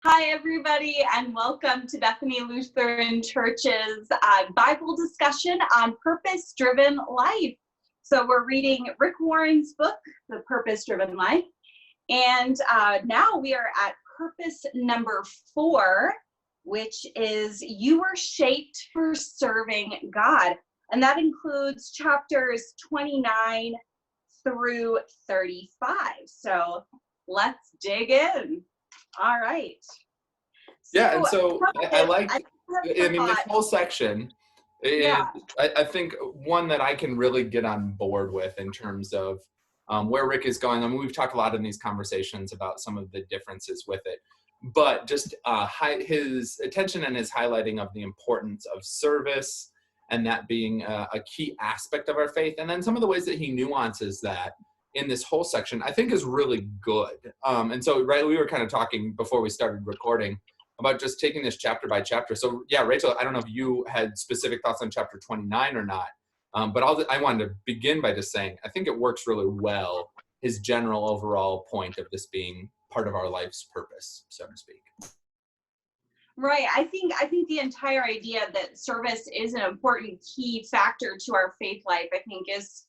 Hi, everybody, and welcome to Bethany Lutheran Church's Bible discussion on purpose-driven life. So we're reading Rick Warren's book, The Purpose-Driven Life, and now we are at purpose number 4, which is You Were Shaped for Serving God, and that includes chapters 29 through 35. So let's dig in. All right. Yeah, and so I like, this whole section is, Yeah. I think, one that I can really get on board with in terms of where Rick is going. I mean, we've talked a lot in these conversations about some of the differences with it, but just his attention and his highlighting of the importance of service and that being a key aspect of our faith. And then some of the ways that he nuances that in this whole section, I think is really good. And so, right, we were kind of talking before we started recording about just taking this chapter by chapter. So yeah, Rachel, I don't know if you had specific thoughts on chapter 29 or not, but I wanted to begin by just saying, I think it works really well, his general overall point of this being part of our life's purpose, so to speak. Right. I think the entire idea that service is an important key factor to our faith life, I think is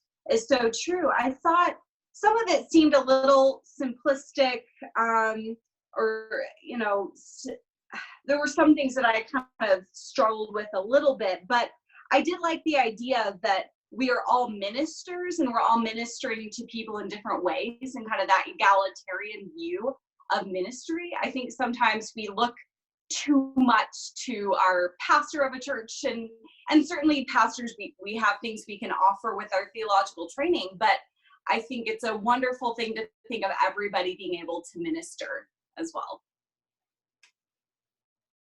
so true. I thought some of it seemed a little simplistic, or, you know, there were some things that I kind of struggled with a little bit, but I did like the idea that we are all ministers and we're all ministering to people in different ways, and kind of that egalitarian view of ministry. I think sometimes we look too much to our pastor of a church, and certainly pastors, we have things we can offer with our theological training, but I think it's a wonderful thing to think of everybody being able to minister as well.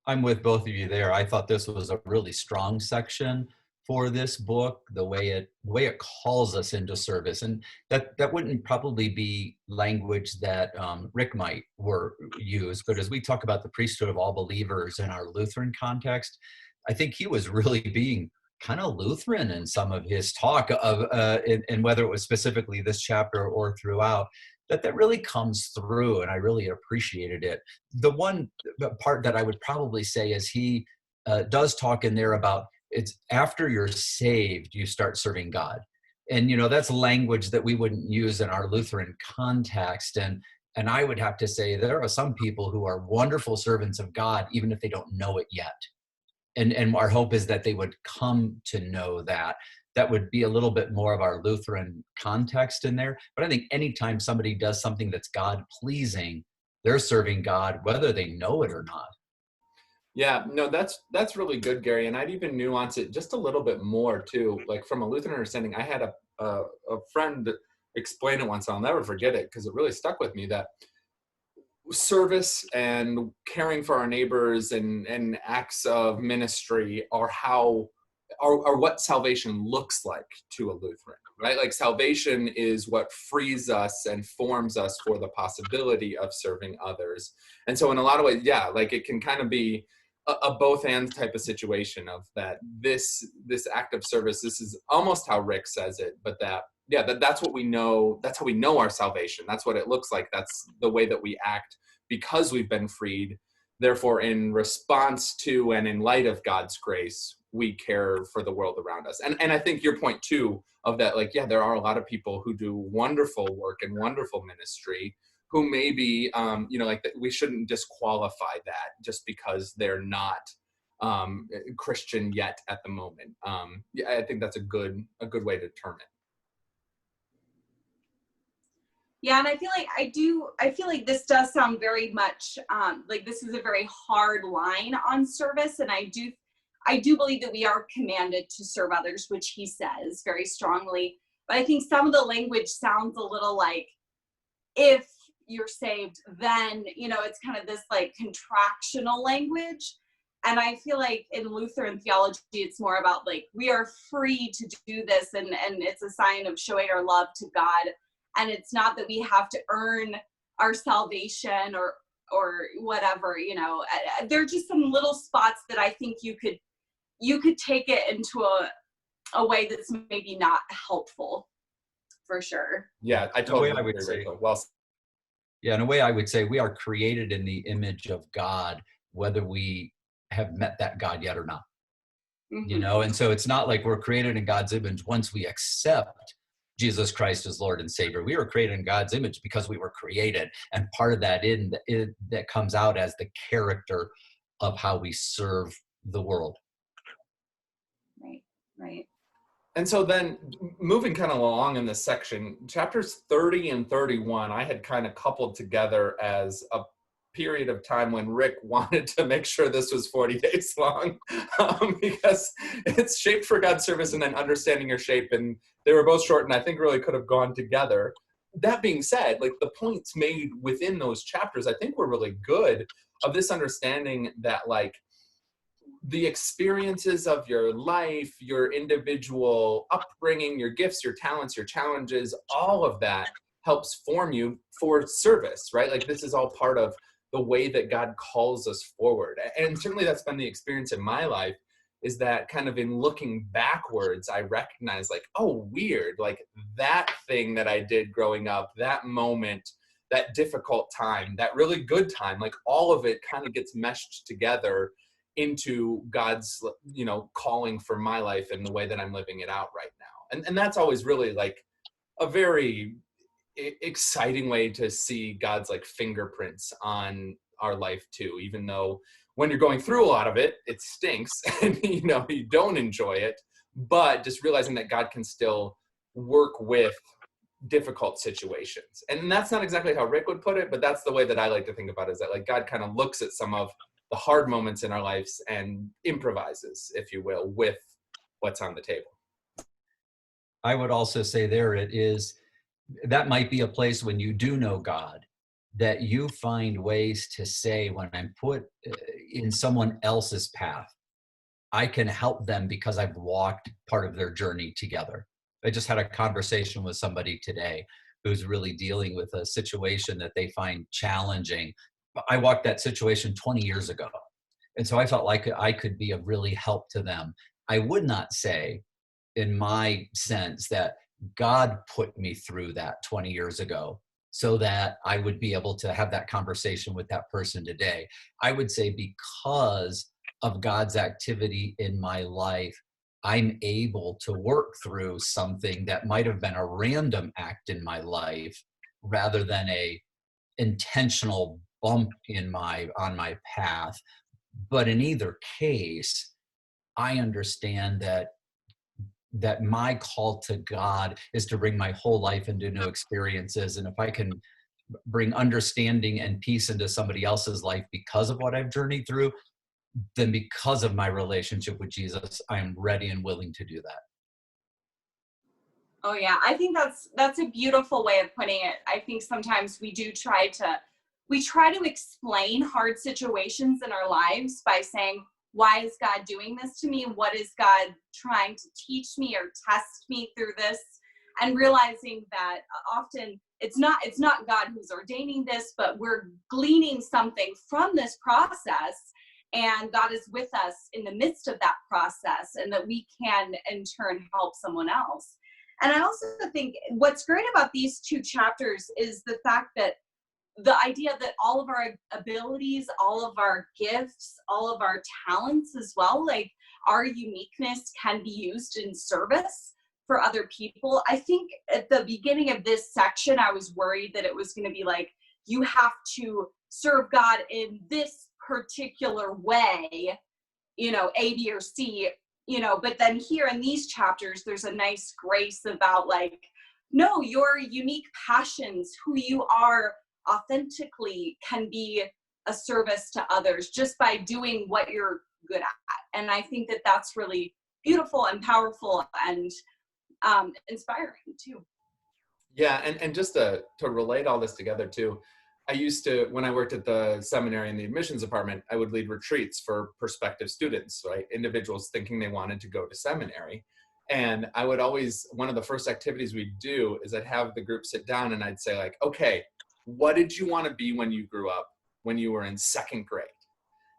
I'm with both of you there. I thought this was a really strong section for this book, the way it calls us into service, and that wouldn't probably be language that Rick might use. But as we talk about the priesthood of all believers in our Lutheran context, I think he was really being kind of Lutheran in some of his talk of, and whether it was specifically this chapter or throughout. That really comes through, and I really appreciated it. The one part that I would probably say is he does talk in there about it's after you're saved, you start serving God. And, that's language that we wouldn't use in our Lutheran context. And I would have to say there are some people who are wonderful servants of God, even if they don't know it yet. And our hope is that they would come to know that. That would be a little bit more of our Lutheran context in there. But I think anytime somebody does something that's God-pleasing, they're serving God, whether they know it or not. Yeah, no, that's really good, Gary. And I'd even nuance it just a little bit more too. Like from a Lutheran understanding, I had a friend explain it once, and I'll never forget it because it really stuck with me, that service and caring for our neighbors and acts of ministry are what salvation looks like to a Lutheran, right? Like salvation is what frees us and forms us for the possibility of serving others. And so in a lot of ways, yeah, like it can kind of be a both and type of situation of that this act of service, this is almost how Rick says it, but that's what we know, that's how we know our salvation. That's what it looks like. That's the way that we act because we've been freed. Therefore, in response to and in light of God's grace, we care for the world around us. And I think your point too of that, like, yeah, there are a lot of people who do wonderful work and wonderful ministry who maybe, we shouldn't disqualify that just because they're not Christian yet at the moment. Yeah, I think that's a good way to term it. Yeah, and I feel like this does sound very much like this is a very hard line on service, and I do believe that we are commanded to serve others, which he says very strongly. But I think some of the language sounds a little like, if you're saved, then, it's kind of this like contractional language. And I feel like in Lutheran theology, it's more about like, we are free to do this, and it's a sign of showing our love to God. And it's not that we have to earn our salvation or whatever, there are just some little spots that I think you could take it into a way that's maybe not helpful, for sure. Yeah, I totally would agree, say, Rachel. Well Yeah, in a way I would say we are created in the image of God, whether we have met that God yet or not. And so it's not like we're created in God's image once we accept Jesus Christ as Lord and Savior. We were created in God's image because we were created, and part of that that comes out as the character of how we serve the world. Right. And so then moving kind of along in this section, chapters 30 and 31, I had kind of coupled together as a period of time when Rick wanted to make sure this was 40 days long, because it's shaped for God's service and then understanding your shape. And they were both short and I think really could have gone together. That being said, like the points made within those chapters, I think were really good, of this understanding that like the experiences of your life, your individual upbringing, your gifts, your talents, your challenges, all of that helps form you for service, right? Like this is all part of the way that God calls us forward. And certainly that's been the experience in my life, is that kind of in looking backwards, I recognize like, oh, weird, like that thing that I did growing up, that moment, that difficult time, that really good time, like all of it kind of gets meshed together into God's, calling for my life and the way that I'm living it out right now. And that's always really like a very exciting way to see God's like fingerprints on our life too, even though when you're going through a lot of it, it stinks and you don't enjoy it, but just realizing that God can still work with difficult situations. And that's not exactly how Rick would put it, but that's the way that I like to think about it, is that like God kind of looks at some of the hard moments in our lives and improvises, if you will, with what's on the table. I would also say that might be a place when you do know God, that you find ways to say, when I'm put in someone else's path, I can help them because I've walked part of their journey together. I just had a conversation with somebody today who's really dealing with a situation that they find challenging. I walked that situation 20 years ago. And so I felt like I could be of really help to them. I would not say, in my sense, that God put me through that 20 years ago so that I would be able to have that conversation with that person today. I would say because of God's activity in my life, I'm able to work through something that might have been a random act in my life rather than a intentional bump on my path. But in either case, I understand that my call to God is to bring my whole life into new experiences. And if I can bring understanding and peace into somebody else's life because of what I've journeyed through, then because of my relationship with Jesus, I am ready and willing to do that. Oh yeah, I think that's a beautiful way of putting it. I think sometimes we try to explain hard situations in our lives by saying, why is God doing this to me? What is God trying to teach me or test me through this? And realizing that often it's not God who's ordaining this, but we're gleaning something from this process, and God is with us in the midst of that process, and that we can in turn help someone else. And I also think what's great about these two chapters is the fact that the idea that all of our abilities, all of our gifts, all of our talents as well, like our uniqueness, can be used in service for other people. I think at the beginning of this section, I was worried that it was going to be like, you have to serve God in this particular way, A, B, or C, but then here in these chapters, there's a nice grace about like, no, your unique passions, who you are authentically, can be a service to others just by doing what you're good at. And I think that that's really beautiful and powerful and inspiring too. Yeah, and just to relate all this together too, I used to, when I worked at the seminary in the admissions department, I would lead retreats for prospective students, right? Individuals thinking they wanted to go to seminary. And I would always, one of the first activities we'd do is I'd have the group sit down and I'd say like, okay, what did you want to be when you grew up, when you were in second grade?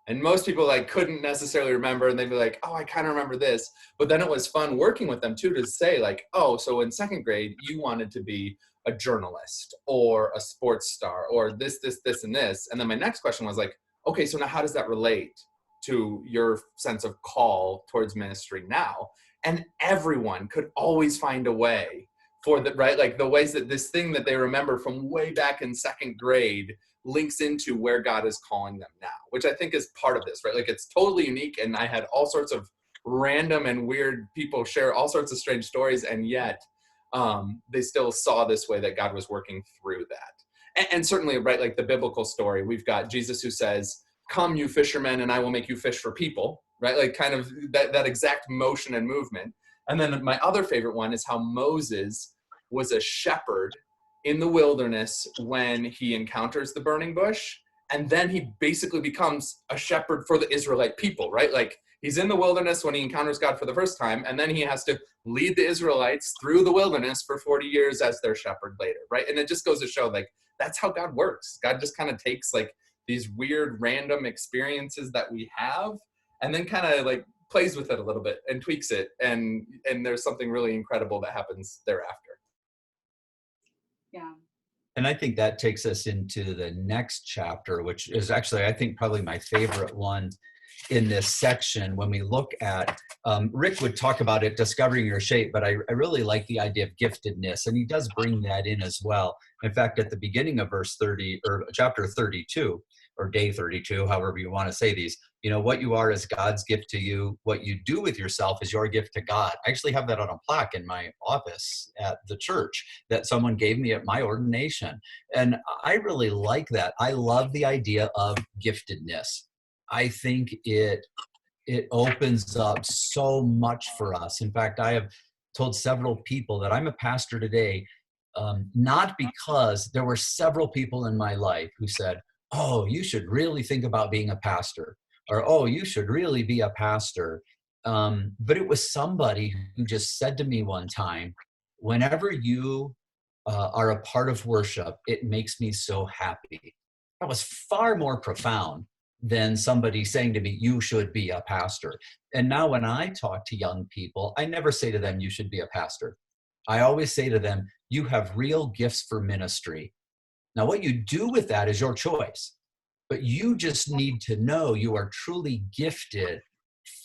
And most people like couldn't necessarily remember, and they'd be like, oh, I kind of remember this. But then it was fun working with them too, to say like, oh, so in second grade, you wanted to be a journalist or a sports star or this, and this. And then my next question was like, okay, so now how does that relate to your sense of call towards ministry now? And everyone could always find a way for the, right? Like the ways that this thing that they remember from way back in second grade links into where God is calling them now, which I think is part of this, right? Like it's totally unique. And I had all sorts of random and weird people share all sorts of strange stories. And yet they still saw this way that God was working through that. And certainly, right, like the biblical story, we've got Jesus who says, come you fishermen and I will make you fish for people, right? Like kind of that exact motion and movement. And then my other favorite one is how Moses was a shepherd in the wilderness when he encounters the burning bush. And then he basically becomes a shepherd for the Israelite people, right? Like he's in the wilderness when he encounters God for the first time. And then he has to lead the Israelites through the wilderness for 40 years as their shepherd later, right? And it just goes to show like, that's how God works. God just kind of takes like these weird random experiences that we have and then kind of like plays with it a little bit and tweaks it. And there's something really incredible that happens thereafter. Yeah. And I think that takes us into the next chapter, which is actually, I think, probably my favorite one in this section. When we look at, Rick would talk about it, discovering your shape, but I really like the idea of giftedness, and he does bring that in as well. In fact, at the beginning of verse 30, or chapter 32, or day 32, however you want to say these, you know, what you are is God's gift to you. What you do with yourself is your gift to God. I actually have that on a plaque in my office at the church that someone gave me at my ordination. And I really like that. I love the idea of giftedness. I think it opens up so much for us. In fact, I have told several people that I'm a pastor today, not because there were several people in my life who said, oh, you should really think about being a pastor, or, oh, you should really be a pastor. But it was somebody who just said to me one time, whenever you are a part of worship, it makes me so happy. That was far more profound than somebody saying to me, you should be a pastor. And now when I talk to young people, I never say to them, you should be a pastor. I always say to them, you have real gifts for ministry. Now, what you do with that is your choice, but you just need to know you are truly gifted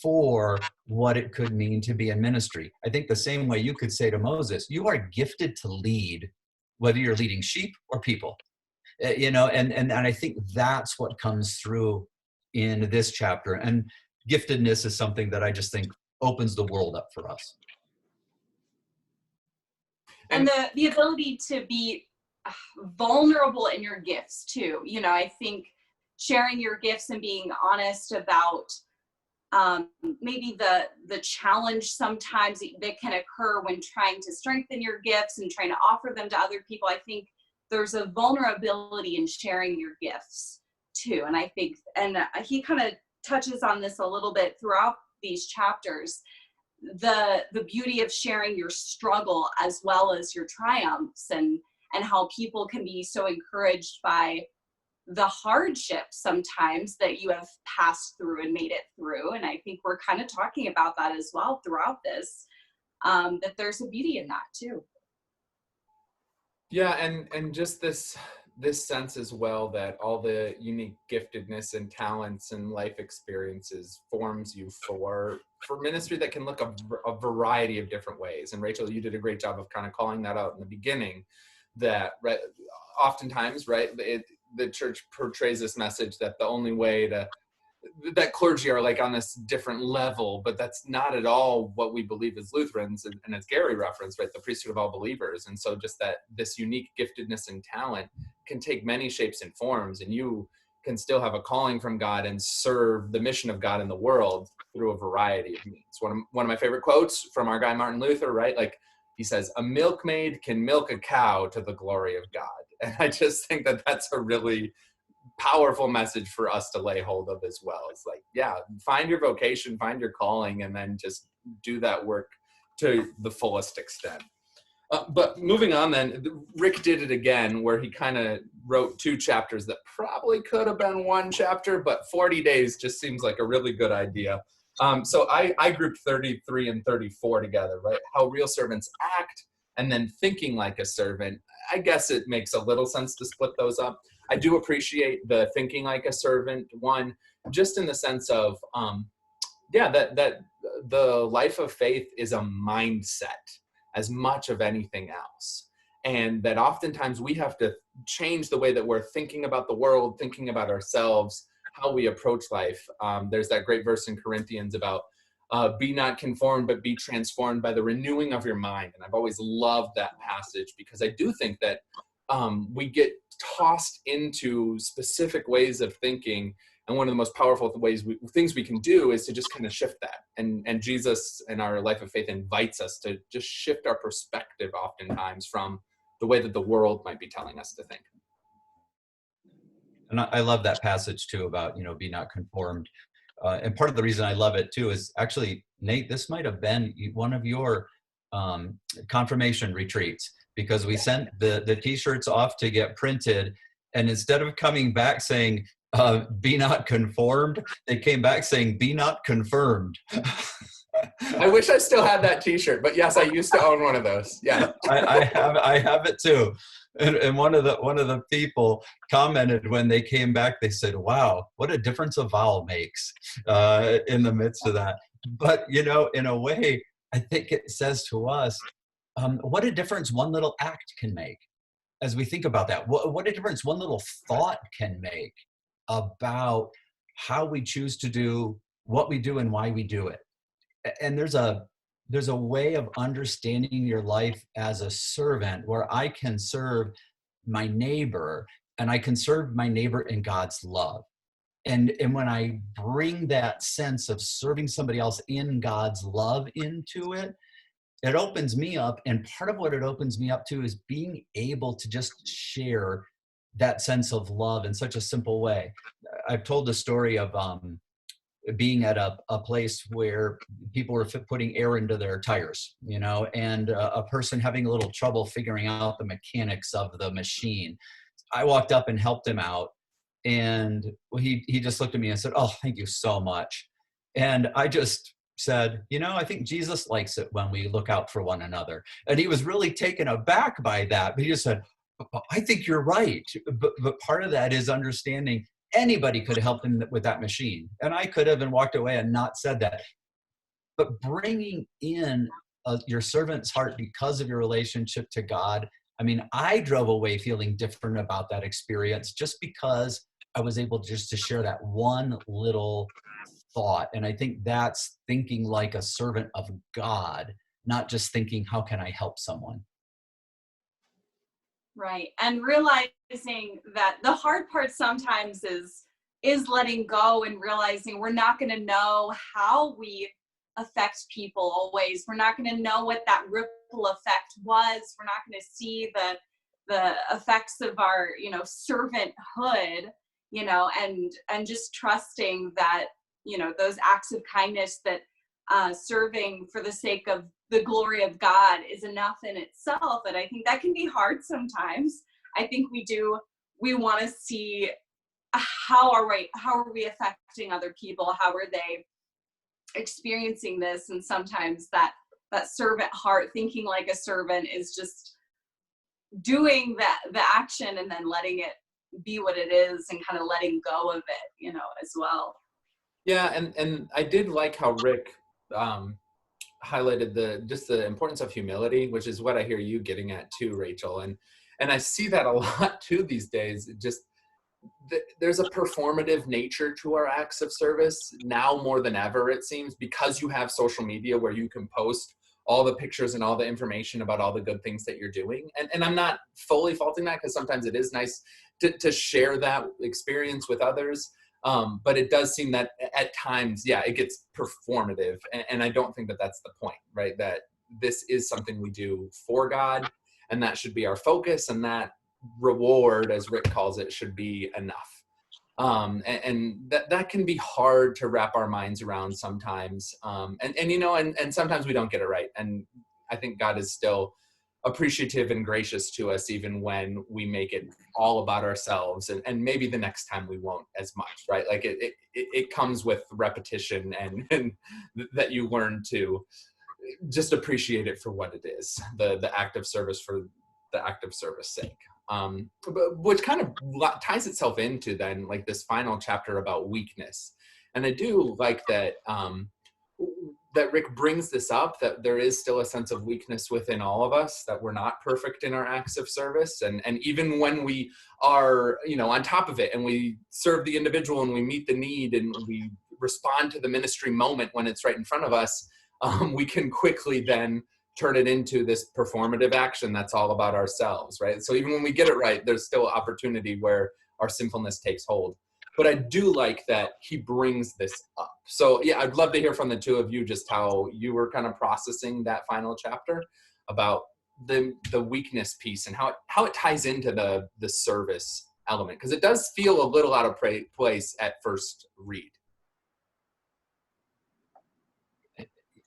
for what it could mean to be in ministry. I think the same way you could say to Moses, you are gifted to lead, whether you're leading sheep or people. You know, and I think that's what comes through in this chapter. And giftedness is something that I just think opens the world up for us. And the ability to be vulnerable in your gifts too. You know, I think sharing your gifts and being honest about maybe the challenge sometimes that can occur when trying to strengthen your gifts and trying to offer them to other people. I think there's a vulnerability in sharing your gifts too. And I think, and he kind of touches on this a little bit throughout these chapters, the beauty of sharing your struggle as well as your triumphs, and how people can be so encouraged by the hardships sometimes that you have passed through and made it through. And I think we're kind of talking about that as well throughout this, that there's a beauty in that too. Yeah, and just this sense as well that all the unique giftedness and talents and life experiences forms you for ministry that can look a variety of different ways. And Rachel, you did a great job of kind of calling that out in the beginning, that right, oftentimes, right, the church portrays this message that the only way that clergy are like on this different level, but that's not at all what we believe as Lutherans. And as Gary referenced, right, the priesthood of all believers. And so just that this unique giftedness and talent can take many shapes and forms, and you can still have a calling from God and serve the mission of God in the world through a variety of means. One of my favorite quotes from our guy Martin Luther, right? Like he says, a milkmaid can milk a cow to the glory of God. And I just think that that's a really powerful message for us to lay hold of as well. It's like, yeah, find your vocation, find your calling, and then just do that work to the fullest extent. But moving on then, Rick did it again, where he kind of wrote 2 chapters that probably could have been 1 chapter, but 40 days just seems like a really good idea. So I grouped 33 and 34 together, right? How real servants act, and then thinking like a servant. I guess it makes a little sense to split those up. I do appreciate the thinking like a servant one, just in the sense of, that the life of faith is a mindset as much of anything else. And that oftentimes we have to change the way that we're thinking about the world, thinking about ourselves, how we approach life. There's that great verse in Corinthians about be not conformed, but be transformed by the renewing of your mind. And I've always loved that passage, because I do think that we get tossed into specific ways of thinking. And one of the most powerful things we can do is to just kind of shift that. And Jesus and our life of faith invites us to just shift our perspective oftentimes from the way that the world might be telling us to think. And I love that passage too about, be not conformed. And part of the reason I love it too is actually, Nate, this might have been one of your confirmation retreats, because we sent the t-shirts off to get printed. And instead of coming back saying, be not conformed, they came back saying, be not confirmed. I wish I still had that t-shirt, but yes, I used to own one of those. Yeah. I have it too. And one of the people commented when they came back, they said, wow, what a difference a vowel makes in the midst of that. But, in a way, I think it says to us, what a difference one little act can make. As we think about that, what a difference one little thought can make about how we choose to do what we do and why we do it. And there's a way of understanding your life as a servant where I can serve my neighbor, and I can serve my neighbor in God's love. And when I bring that sense of serving somebody else in God's love into it, it opens me up. And part of what it opens me up to is being able to just share that sense of love in such a simple way. I've told the story of being at a place where people were putting air into their tires, and a person having a little trouble figuring out the mechanics of the machine. I walked up and helped him out, and he just looked at me and said, "Oh, thank you so much." And I just said, I think Jesus likes it when we look out for one another. And he was really taken aback by that. But he just said, "I think you're right." But part of that is understanding anybody could have helped him with that machine. And I could have and walked away and not said that. But bringing in your servant's heart because of your relationship to God, I drove away feeling different about that experience just because I was able just to share that one little thought. And I think that's thinking like a servant of God, not just thinking, how can I help someone? Right. And realizing that the hard part sometimes is letting go and realizing we're not going to know how we affect people always. We're not going to know what that ripple effect was. We're not going to see the effects of our, servanthood, and just trusting that, those acts of kindness that serving for the sake of the glory of God is enough in itself. And I think that can be hard sometimes. I think we want to see how are we affecting other people? How are they experiencing this? And sometimes that servant heart, thinking like a servant, is just doing the action and then letting it be what it is and kind of letting go of it, as well. Yeah. And I did like how Rick highlighted the importance of humility, which is what I hear you getting at too, Rachel. And I see that a lot too these days. Just there's a performative nature to our acts of service now more than ever, it seems, because you have social media where you can post all the pictures and all the information about all the good things that you're doing. And I'm not fully faulting that, because sometimes it is nice to share that experience with others. But it does seem that at times, it gets performative. And I don't think that that's the point, right? That this is something we do for God, and that should be our focus, and that reward, as Rick calls it, should be enough. And that can be hard to wrap our minds around sometimes. And sometimes we don't get it right. And I think God is still appreciative and gracious to us, even when we make it all about ourselves. And maybe the next time we won't as much, right? Like it comes with repetition, and that you learn to just appreciate it for what it is, the act of service the active service sake. Which kind of ties itself into then like this final chapter about weakness. And I do like that that Rick brings this up, that there is still a sense of weakness within all of us, that we're not perfect in our acts of service. And even when we are, on top of it and we serve the individual and we meet the need and we respond to the ministry moment when it's right in front of us, we can quickly then turn it into this performative action that's all about ourselves, right? So even when we get it right, there's still opportunity where our sinfulness takes hold. But I do like that he brings this up. So yeah, I'd love to hear from the two of you just how you were kind of processing that final chapter about the weakness piece and how it ties into the service element, because it does feel a little out of place at first read.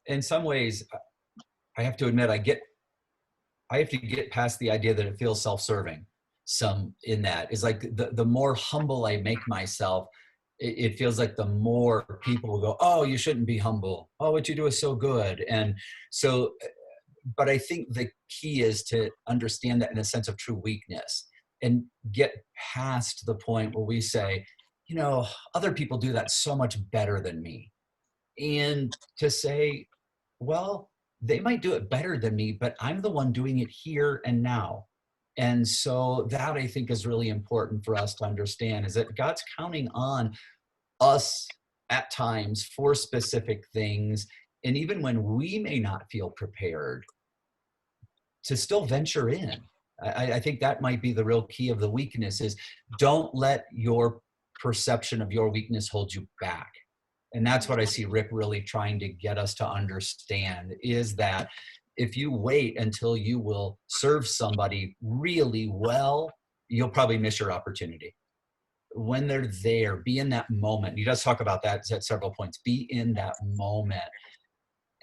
In some ways, I have to admit, I have to get past the idea that it feels self-serving. Some in that is like the more humble I make myself, it feels like the more people will go, oh, you shouldn't be humble. Oh, what you do is so good. And so, but I think the key is to understand that in a sense of true weakness and get past the point where we say, other people do that so much better than me. And to say, well, they might do it better than me, but I'm the one doing it here and now. And so that I think is really important for us to understand, is that God's counting on us at times for specific things. And even when we may not feel prepared, to still venture in. I think that might be the real key of the weakness, is don't let your perception of your weakness hold you back. And that's what I see Rick really trying to get us to understand, is that if you wait until you will serve somebody really well, you'll probably miss your opportunity. When they're there, be in that moment. He does talk about that at several points. Be in that moment.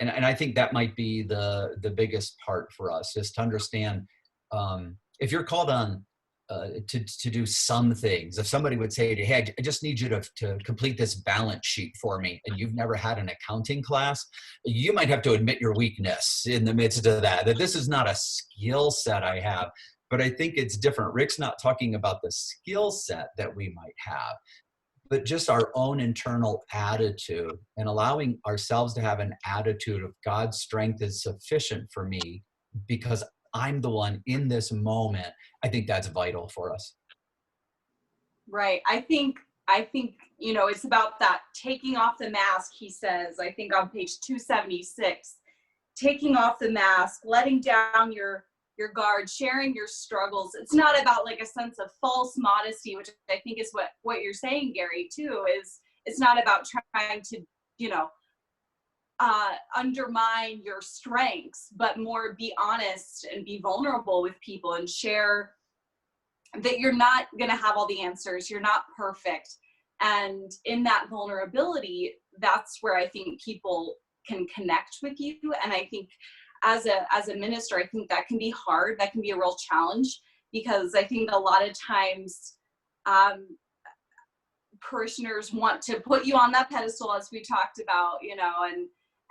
And I think that might be the biggest part for us, is to understand if you're called on to do some things. If somebody would say to you, hey, I just need you to complete this balance sheet for me, and you've never had an accounting class, you might have to admit your weakness in the midst of that this is not a skill set I have. But I think it's different. Rick's not talking about the skill set that we might have, but just our own internal attitude, and allowing ourselves to have an attitude of God's strength is sufficient for me because I'm the one in this moment. I think that's vital for us. Right. I think, it's about that taking off the mask, he says, I think on page 276, taking off the mask, letting down your guard, sharing your struggles. It's not about like a sense of false modesty, which I think is what you're saying, Gary, too, is it's not about trying to, undermine your strengths, but more be honest and be vulnerable with people and share that you're not going to have all the answers. You're not perfect. And in that vulnerability, that's where I think people can connect with you. And I think as a minister, I think that can be hard. That can be a real challenge, because I think a lot of times parishioners want to put you on that pedestal, as we talked about,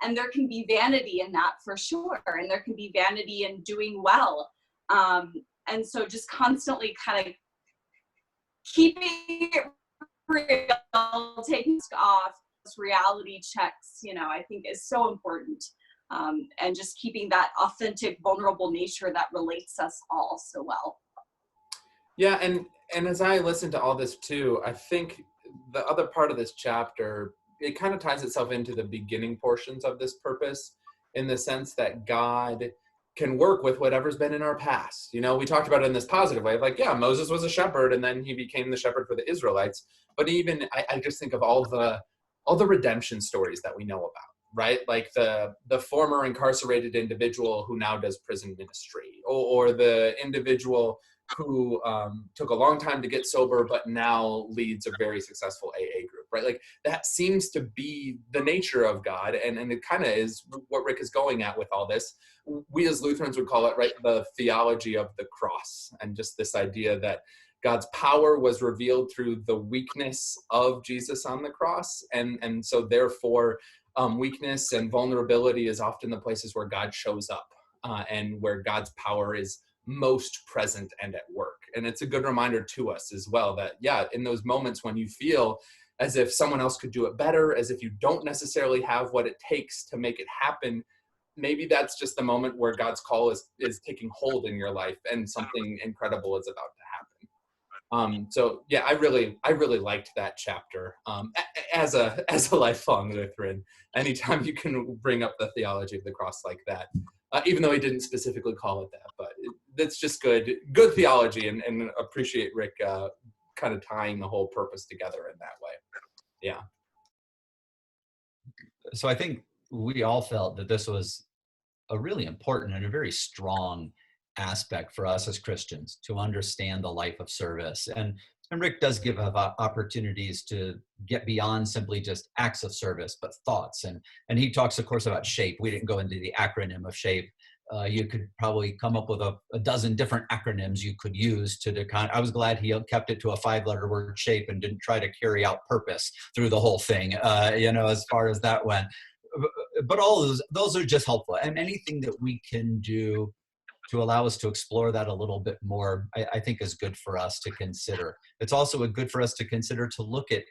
and there can be vanity in that for sure. And there can be vanity in doing well. And so just constantly kind of keeping it real, taking off reality checks, I think is so important. And just keeping that authentic, vulnerable nature that relates us all so well. Yeah, and as I listen to all this too, I think the other part of this chapter, it kind of ties itself into the beginning portions of this purpose, in the sense that God can work with whatever's been in our past. We talked about it in this positive way of like, yeah, Moses was a shepherd and then he became the shepherd for the Israelites. But even I just think of all the redemption stories that we know about, right? Like the former incarcerated individual who now does prison ministry, or the individual who took a long time to get sober, but now leads a very successful AA group, right? Like that seems to be the nature of God. And it kind of is what Rick is going at with all this. We as Lutherans would call it, right, the theology of the cross, and just this idea that God's power was revealed through the weakness of Jesus on the cross. And so therefore weakness and vulnerability is often the places where God shows up and where God's power is most present and at work. And it's a good reminder to us as well that, yeah, in those moments when you feel as if someone else could do it better, as if you don't necessarily have what it takes to make it happen, maybe that's just the moment where God's call is taking hold in your life and something incredible is about to happen. So yeah, I really liked that chapter. As a lifelong Lutheran, anytime you can bring up the theology of the cross like that, even though he didn't specifically call it that, but that's just good theology, and appreciate Rick kind of tying the whole purpose together in that way. Yeah. So I think we all felt that this was a really important and a very strong aspect for us as Christians to understand the life of service. And Rick does give us opportunities to get beyond simply just acts of service, but thoughts. And he talks, of course, about SHAPE. We didn't go into the acronym of SHAPE. You could probably come up with a dozen different acronyms you could use to kind. I was glad he kept it to a 5-letter word, SHAPE, and didn't try to carry out purpose through the whole thing, as far as that went. But all of those are just helpful. And anything that we can do to allow us to explore that a little bit more, I think is good for us to consider. It's also good for us to consider to look at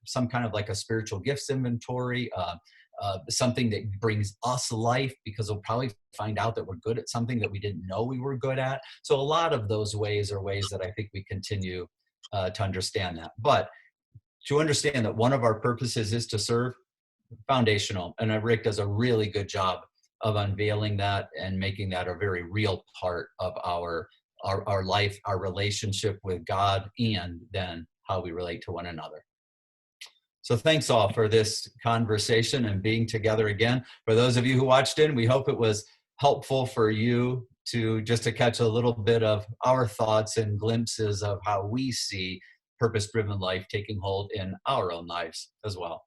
some kind of like a spiritual gifts inventory, something that brings us life, because we'll probably find out that we're good at something that we didn't know we were good at. So a lot of those ways are ways that I think we continue to understand that. But to understand that one of our purposes is to serve, foundational. And Rick does a really good job of unveiling that and making that a very real part of our life, our relationship with God, and then how we relate to one another. So thanks all for this conversation and being together again. For those of you who watched in, we hope it was helpful for you to catch a little bit of our thoughts and glimpses of how we see purpose-driven life taking hold in our own lives as well.